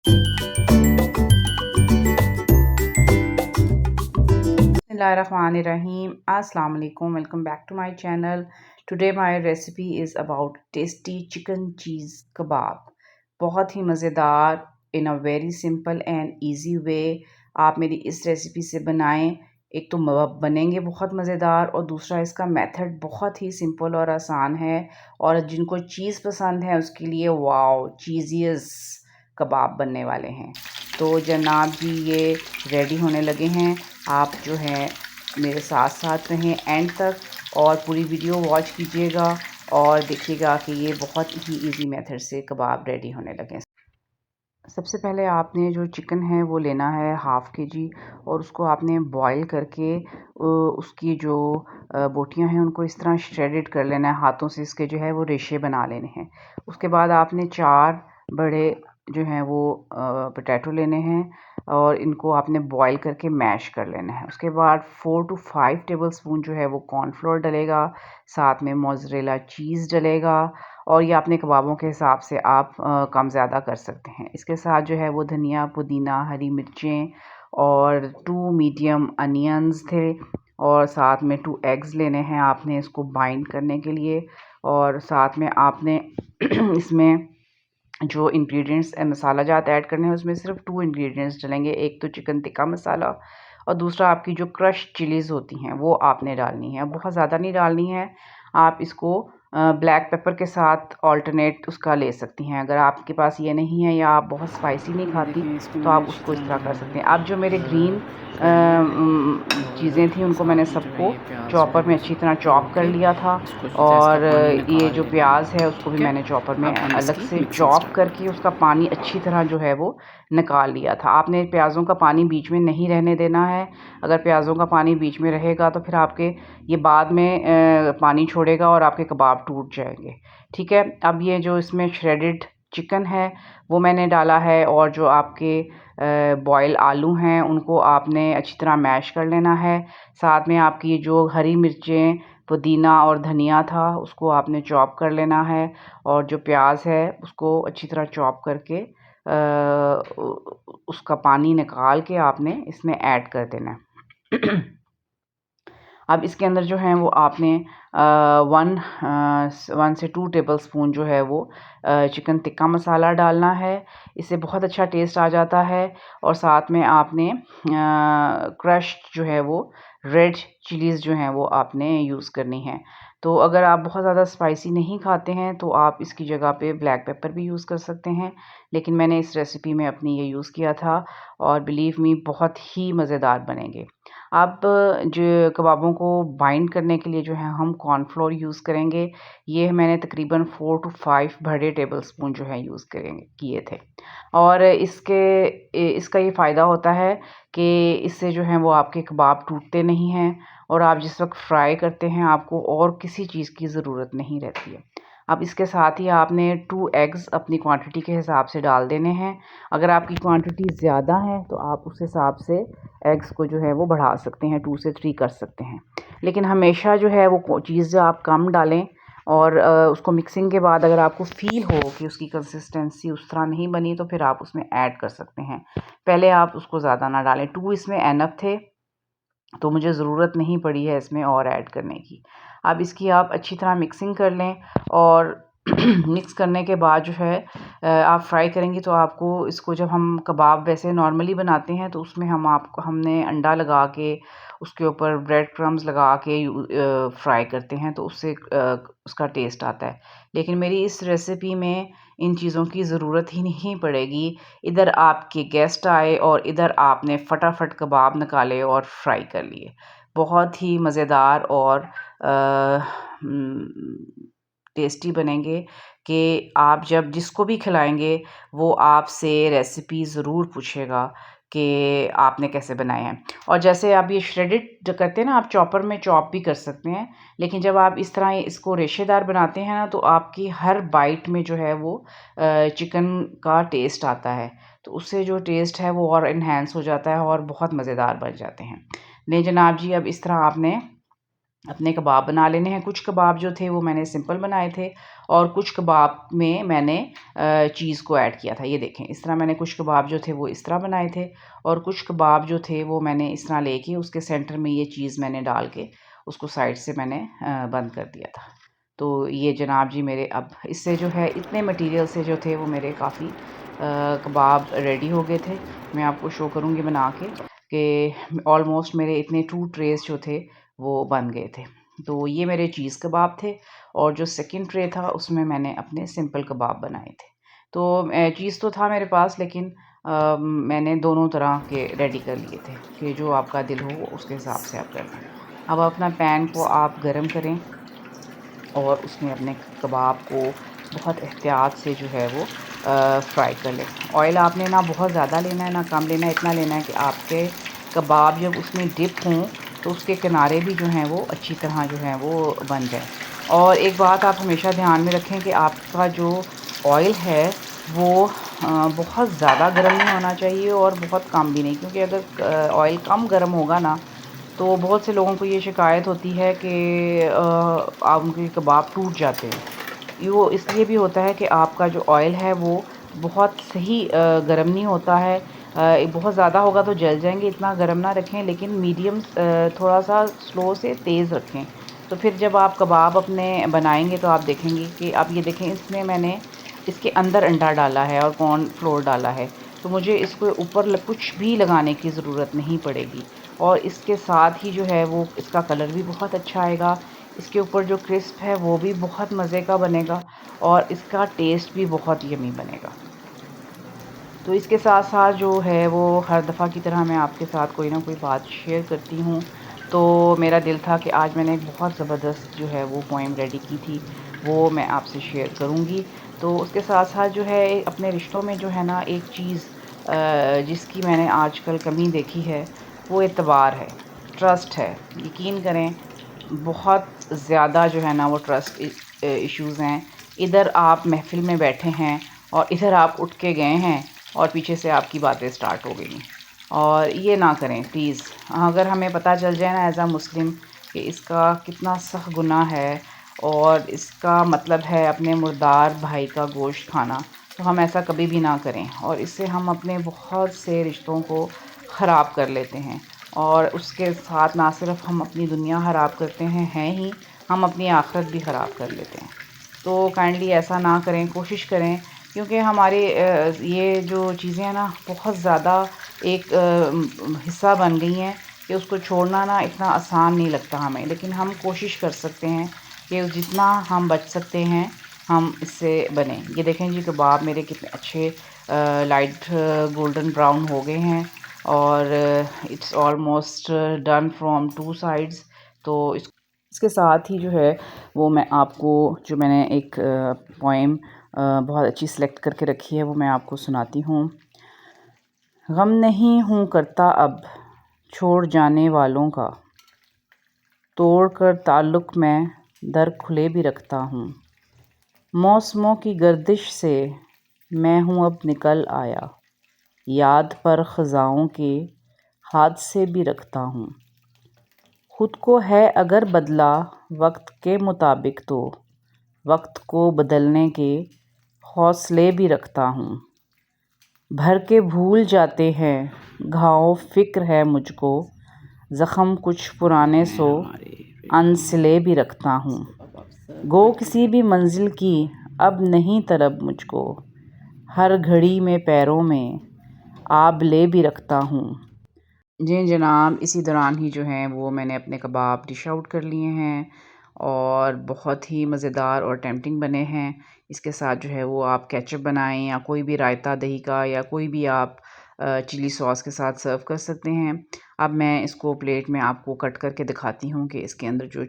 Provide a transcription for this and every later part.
Bismillahirrahmanirrahim. Assalamu alaikum. Welcome back to my channel. Today my recipe is about tasty chicken cheese kebab. बहुत ही मज़ेदार in a very simple and easy way आप मेरी इस recipe से बनाएं। एक तो बनेंगे बहुत मज़ेदार और दूसरा इसका मेथड बहुत ही सिंपल और आसान है। और जिनको चीज़ पसंद है उसके लिए वाओ चीज़ियस कबाब बनने वाले हैं। तो जनाब जी ये रेडी होने लगे हैं। आप जो है मेरे साथ साथ रहें एंड तक और पूरी वीडियो वॉच कीजिएगा और देखिएगा कि ये बहुत ही इजी मेथड से कबाब रेडी होने लगे। सबसे पहले आपने जो चिकन है वो लेना है हाफ़ केजी और उसको आपने बॉईल करके उसकी जो बोटियां हैं उनको इस तरह श्रेडेड कर लेना है। हाथों से इसके जो है वो रेशे बना लेने हैं। उसके बाद आपने 4 बड़े जो हैं वो पोटैटो लेने हैं और इनको आपने बॉईल करके मैश कर लेना है। उसके बाद 4 टू 5 टेबलस्पून जो है वो कॉर्नफ्लोर डलेगा, साथ में मोज़रेला चीज़ डलेगा और ये अपने कबाबों के हिसाब से आप कम ज़्यादा कर सकते हैं। इसके साथ जो है वो धनिया, पुदीना, हरी मिर्चें और 2 मीडियम अनियंस थे और साथ में 2 एग्स लेने हैं आपने इसको बाइंड करने के लिए। और साथ में आपने इसमें जो इंग्रेडिएंट्स मसाला जात ऐड करने हैं उसमें सिर्फ 2 इंग्रेडिएंट्स डलेंगे। एक तो चिकन टिक्का मसाला और दूसरा आपकी जो क्रश चिलीज़ होती हैं वो आपने डालनी है। बहुत ज़्यादा नहीं डालनी है। आप इसको ब्लैक पेपर के साथ ऑल्टरनेट उसका ले सकती हैं। अगर आपके पास ये नहीं है या आप बहुत स्पाइसी नहीं खाती तो आप उसको इस तरह कर सकते हैं। अब जो मेरे ग्रीन चीज़ें थी उनको मैंने सबको चॉपर में अच्छी तरह चॉप कर लिया था और ये जो प्याज है उसको भी मैंने चॉपर में अलग से चॉप करके उसका पानी अच्छी तरह जो है वो निकाल लिया था। आपने प्याज़ों का पानी बीच में नहीं रहने देना है। अगर प्याज़ों का पानी बीच में रहेगा तो फिर आपके ये बाद में पानी छोड़ेगा और आपके कबाब टूट जाएंगे। ठीक है, अब ये जो इसमें श्रेडेड चिकन है वो मैंने डाला है और जो आपके बॉयल आलू हैं उनको आपने अच्छी तरह मैश कर लेना है। साथ में आपकी जो हरी मिर्चें, पुदीना और धनिया था उसको आपने चॉप कर लेना है और जो प्याज है उसको अच्छी तरह चॉप करके उसका पानी निकाल के आपने इसमें ऐड कर देना है। अब इसके अंदर जो है वो आपने 1 से 2 टेबलस्पून जो है वो चिकन टिक्का मसाला डालना है। इससे बहुत अच्छा टेस्ट आ जाता है। और साथ में आपने क्रश्ड जो है वो रेड चिलीज़ जो हैं वो आपने यूज़ करनी है। तो अगर आप बहुत ज़्यादा स्पाइसी नहीं खाते हैं तो आप इसकी जगह पे ब्लैक पेपर भी यूज़ कर सकते हैं, लेकिन मैंने इस रेसिपी में अपनी ये यूज़ किया था और बिलीव मी बहुत ही मज़ेदार बनेंगे। अब जो कबाबों को बाइंड करने के लिए जो है हम कॉर्नफ्लोर यूज़ करेंगे। ये मैंने तकरीबन 4 टू 5 बड़े टेबलस्पून जो है यूज़ किए थे। और इसका ये फ़ायदा होता है कि इससे जो है वो आपके कबाब टूटते नहीं हैं और आप जिस वक़्त फ्राई करते हैं आपको और किसी चीज़ की ज़रूरत नहीं रहती है। अब इसके साथ ही आपने 2 एग्स अपनी क्वांटिटी के हिसाब से डाल देने हैं। अगर आपकी क्वांटिटी ज़्यादा है तो आप उस हिसाब से एग्स को जो है वो बढ़ा सकते हैं, 2 से 3 कर सकते हैं। लेकिन हमेशा जो है वो चीज़ आप कम डालें और उसको मिक्सिंग के बाद अगर आपको फ़ील हो कि उसकी कंसिस्टेंसी उस तरह नहीं बनी तो फिर आप उसमें ऐड कर सकते हैं। पहले आप उसको ज़्यादा ना डालें। 2 इसमें इनफ थे तो मुझे ज़रूरत नहीं पड़ी है इसमें और ऐड करने की। अब इसकी आप अच्छी तरह मिक्सिंग कर लें और मिक्स करने के बाद जो है आप फ्राई करेंगी तो आपको इसको जब हम कबाब वैसे नॉर्मली बनाते हैं तो उसमें हमने अंडा लगा के उसके ऊपर ब्रेड क्रम्स लगा के फ्राई करते हैं तो उससे उसका टेस्ट आता है। लेकिन मेरी इस रेसिपी में इन चीज़ों की ज़रूरत ही नहीं पड़ेगी। इधर आपके गेस्ट आए और इधर आपने फटाफट कबाब निकाले और फ्राई कर लिए। बहुत ही मज़ेदार और टेस्टी बनेंगे कि आप जब जिसको भी खिलाएँगे वो आपसे रेसिपी ज़रूर पूछेगा कि आपने कैसे बनाए हैं। और जैसे आप ये श्रेडेड जो करते हैं ना, आप चॉपर में चॉप भी कर सकते हैं, लेकिन जब आप इस तरह इसको रेशेदार बनाते हैं ना तो आपकी हर बाइट में जो है वो चिकन का टेस्ट आता है। तो उससे जो टेस्ट है वो और एनहांस हो जाता है और बहुत मज़ेदार बन जाते हैं। नहीं जनाब जी, अब इस तरह आपने अपने कबाब बना लेने हैं। कुछ कबाब जो थे वो मैंने सिंपल बनाए थे और कुछ कबाब में मैंने चीज़ को ऐड किया था। ये देखें, इस तरह मैंने कुछ कबाब जो थे वो इस तरह बनाए थे और कुछ कबाब जो थे वो मैंने इस तरह लेके उसके सेंटर में ये चीज़ मैंने डाल के उसको साइड से मैंने बंद कर दिया था। तो ये जनाब जी मेरे अब इससे जो है इतने मटेरियल से जो थे वो मेरे काफ़ी कबाब रेडी हो गए थे। मैं आपको शो करूँगी बना के कि ऑलमोस्ट मेरे इतने 2 ट्रेज़ जो थे वो बन गए थे। तो ये मेरे चीज़ कबाब थे और जो सेकंड ट्रे था उसमें मैंने अपने सिंपल कबाब बनाए थे। तो चीज़ तो था मेरे पास लेकिन मैंने दोनों तरह के रेडी कर लिए थे कि जो आपका दिल हो उसके हिसाब से आप कर लें। अब अपना पैन को आप गरम करें और उसमें अपने कबाब को बहुत एहतियात से जो है वो फ्राई कर लें। ऑयल आपने ना बहुत ज़्यादा लेना है ना कम लेना है, इतना लेना है कि आपके कबाब जब उसमें डिप हों तो उसके किनारे भी जो हैं वो अच्छी तरह जो हैं वो बन जाएँ। और एक बात आप हमेशा ध्यान में रखें कि आपका जो ऑयल है वो बहुत ज़्यादा गर्म नहीं होना चाहिए और बहुत कम भी नहीं, क्योंकि अगर ऑयल कम गर्म होगा ना तो बहुत से लोगों को ये शिकायत होती है कि उनके कबाब टूट जाते हैं। ये वो इसलिए भी होता है कि आपका जो ऑयल है वो बहुत सही गर्म नहीं होता है। बहुत ज़्यादा होगा तो जल जाएँगे, इतना गर्म ना रखें लेकिन मीडियम थोड़ा-सा स्लो से तेज़ रखें। तो फिर जब आप कबाब अपने बनाएँगे तो आप देखेंगे कि अब ये देखें इसमें मैंने इसके अंदर अंडा डाला है और कॉर्नफ्लोर डाला है। तो मुझे इसको ऊपर कुछ भी लगाने की ज़रूरत नहीं पड़ेगी और इसके साथ ही जो है वो इसका कलर भी बहुत अच्छा आएगा। इसके ऊपर जो क्रिस्प है वो भी बहुत मज़े का बनेगा और इसका टेस्ट भी बहुत यम्मी बनेगा। तो इसके साथ-साथ जो है वो हर दफ़ा की तरह मैं आपके साथ कोई ना कोई बात शेयर करती हूँ। तो मेरा दिल था कि आज मैंने एक बहुत ज़बरदस्त जो है वो पोएम रेडी की थी, वो मैं आपसे शेयर करूँगी। तो उसके साथ-साथ जो है अपने रिश्तों में जो है ना एक चीज़ जिसकी मैंने आजकल कमी देखी है, वो एतबार है, ट्रस्ट है। यकीन करें बहुत ज़्यादा जो है ना वो ट्रस्ट इश्यूज़ हैं। इधर आप महफ़िल में बैठे हैं और इधर आप उठ के गए हैं और पीछे से आपकी बातें स्टार्ट हो गई। और ये ना करें प्लीज़। अगर हमें पता चल जाए ना एज़ अ मुस्लिम कि इसका कितना सख्त गुनाह है और इसका मतलब है अपने मुर्दार भाई का गोश्त खाना, तो हम ऐसा कभी भी ना करें और इससे हम अपने बहुत से रिश्तों को ख़राब कर लेते हैं। और उसके साथ ना सिर्फ हम अपनी दुनिया ख़राब करते हैं ही, हम अपनी आखिरत भी ख़राब कर लेते हैं। तो काइंडली ऐसा ना करें, कोशिश करें, क्योंकि हमारे ये जो चीज़ें हैं ना बहुत ज़्यादा एक हिस्सा बन गई हैं कि उसको छोड़ना ना इतना आसान नहीं लगता हमें, लेकिन हम कोशिश कर सकते हैं कि जितना हम बच सकते हैं हम इससे बनें। ये देखें जी कबाब मेरे कितने अच्छे लाइट गोल्डन ब्राउन हो गए हैं और it's almost done from 2 sides. तो इसके साथ ही जो है वो मैं आपको जो मैंने एक पोएम बहुत अच्छी सेलेक्ट करके रखी है वो मैं आपको सुनाती हूँ। गम नहीं हूँ करता अब छोड़ जाने वालों का, तोड़ कर ताल्लुक़ मैं दर खुले भी रखता हूँ। मौसमों की गर्दिश से मैं हूँ अब निकल आया, याद पर ख़ज़ाओं के हादसे भी रखता हूँ। खुद को है अगर बदला वक्त के मुताबिक, तो वक्त को बदलने के हौसले भी रखता हूँ। भर के भूल जाते हैं घाव फ़िक्र है मुझको, ज़ख़्म कुछ पुराने सो अनसिले भी रखता हूँ। गो किसी भी मंजिल की अब नहीं तलब मुझको, हर घड़ी में पैरों में आबले भी रखता हूँ। जी जनाब, इसी दौरान ही जो हैं वो मैंने अपने कबाब डिश आउट कर लिए हैं और बहुत ही मज़ेदार और टेम्पटिंग बने हैं। इसके साथ जो है वो आप केचप बनाएं या कोई भी रायता दही का या कोई भी आप चिली सॉस के साथ सर्व कर सकते हैं। अब मैं इसको प्लेट में आपको कट करके दिखाती हूँ कि इसके अंदर जो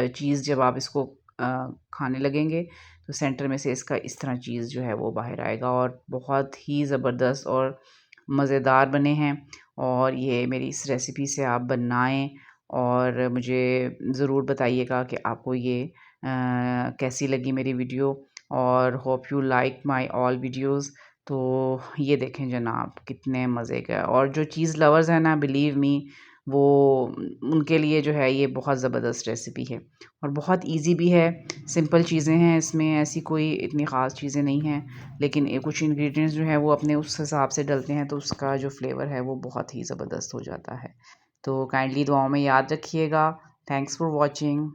चीज़ जब आप इसको खाने लगेंगे तो सेंटर में से इसका इस तरह चीज़ जो है वो बाहर आएगा और बहुत ही ज़बरदस्त और मज़ेदार बने हैं। और ये मेरी इस रेसिपी से आप बनाएँ और मुझे ज़रूर बताइएगा कि आपको ये कैसी लगी मेरी वीडियो और hope you like my all videos. तो ये देखें जनाब कितने मज़े का, और जो चीज़ लवर्स हैं ना बिलीव मी वो उनके लिए जो है ये बहुत ज़बरदस्त रेसिपी है और बहुत इजी भी है। सिंपल चीज़ें हैं इसमें, ऐसी कोई इतनी ख़ास चीज़ें नहीं हैं, लेकिन कुछ इंग्रेडिएंट्स जो है वो अपने उस हिसाब से डलते हैं तो उसका जो फ्लेवर है वो बहुत ही ज़बरदस्त हो जाता है। तो काइंडली दुआओं में याद रखिएगा। Thanks for watching.